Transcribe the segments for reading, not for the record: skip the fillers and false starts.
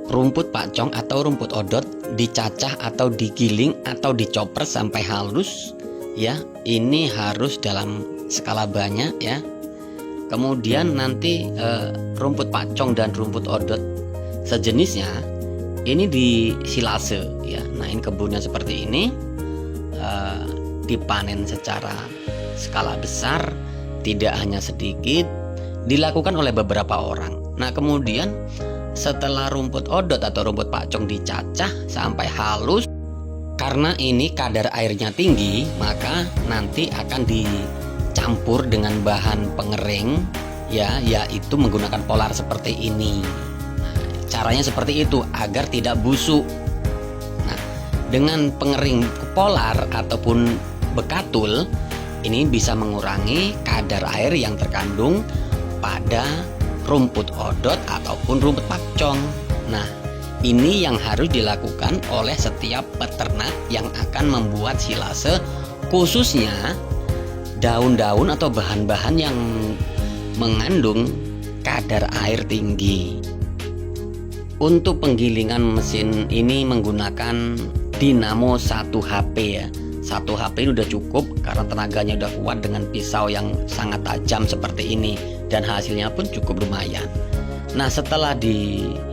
rumput pakcong atau rumput odot dicacah atau digiling atau dicoper sampai halus ya. Ini harus dalam skala banyak ya. Kemudian nanti rumput pakcong dan rumput odot sejenisnya ini disilase ya. Nah, ini kebunnya seperti ini, dipanen secara skala besar, tidak hanya sedikit, dilakukan oleh beberapa orang. Nah, kemudian setelah rumput odot atau rumput pakcong dicacah sampai halus, karena ini kadar airnya tinggi, maka nanti akan dicampur dengan bahan pengering ya, yaitu menggunakan polar seperti ini. Caranya seperti itu agar tidak busuk. Nah, dengan pengering polar ataupun bekatul ini bisa mengurangi kadar air yang terkandung pada rumput odot ataupun rumput pakcong. Nah, ini yang harus dilakukan oleh setiap peternak yang akan membuat silase, khususnya daun-daun atau bahan-bahan yang mengandung kadar air tinggi. Untuk penggilingan mesin ini menggunakan dinamo 1 HP ya. 1 HP ini udah cukup karena tenaganya udah kuat dengan pisau yang sangat tajam seperti ini, dan hasilnya pun cukup lumayan. Nah, setelah digiling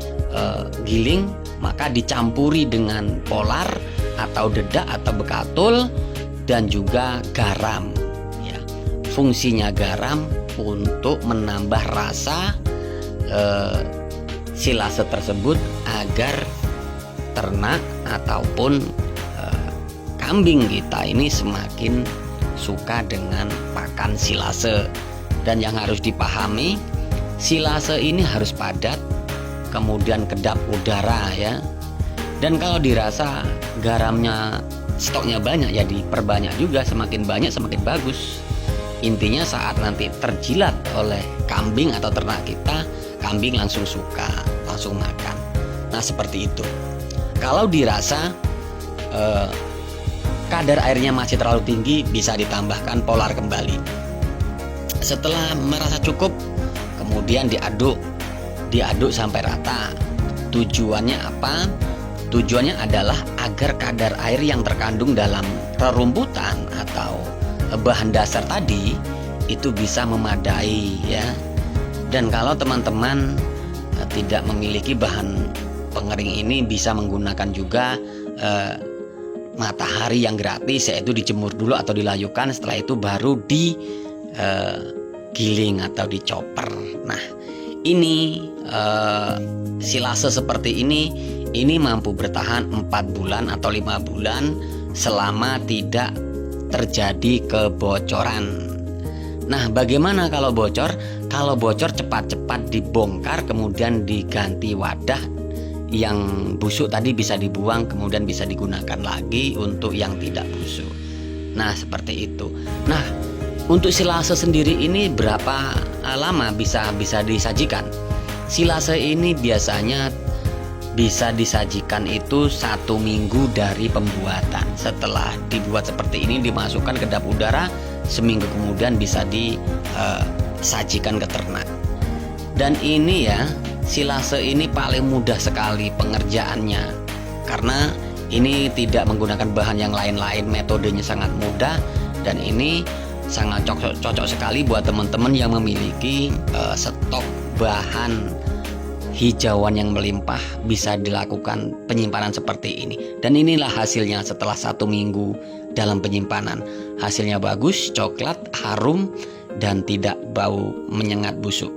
maka dicampuri dengan polar atau dedak atau bekatul dan juga garam ya. Fungsinya garam untuk menambah rasa silase tersebut agar ternak ataupun kambing kita ini semakin suka dengan pakan silase. Dan yang harus dipahami, silase ini harus padat, kemudian kedap udara ya. Dan kalau dirasa garamnya stoknya banyak ya diperbanyak juga, semakin banyak semakin bagus. Intinya saat nanti terjilat oleh kambing atau ternak kita, kambing langsung suka, langsung makan. Nah, seperti itu. Kalau dirasa kadar airnya masih terlalu tinggi, bisa ditambahkan polar kembali. Setelah merasa cukup, kemudian diaduk sampai rata. Tujuannya apa? Tujuannya adalah agar kadar air yang terkandung dalam rerumputan atau bahan dasar tadi itu bisa memadai ya. Dan kalau teman-teman tidak memiliki bahan pengering ini, bisa menggunakan juga matahari yang gratis, yaitu dijemur dulu atau dilayukan, setelah itu baru digiling atau dicoper. Nah, ini silase seperti ini mampu bertahan 4 bulan atau 5 bulan selama tidak terjadi kebocoran. Nah, bagaimana kalau bocor? Kalau bocor cepat-cepat dibongkar, kemudian diganti wadah. Yang busuk tadi bisa dibuang, kemudian bisa digunakan lagi untuk yang tidak busuk. Nah, seperti itu. Nah, untuk silase sendiri ini berapa lama bisa disajikan? Silase ini biasanya bisa disajikan itu 1 minggu dari pembuatan. Setelah dibuat seperti ini, dimasukkan ke kedap udara, seminggu kemudian bisa disajikan ke ternak. Dan ini ya, silase ini paling mudah sekali pengerjaannya, karena ini tidak menggunakan bahan yang lain-lain, metodenya sangat mudah, dan ini sangat cocok sekali buat teman-teman yang memiliki stok bahan hijauan yang melimpah. Bisa dilakukan penyimpanan seperti ini, dan inilah hasilnya setelah 1 minggu dalam penyimpanan. Hasilnya bagus, coklat, harum, dan tidak bau menyengat busuk.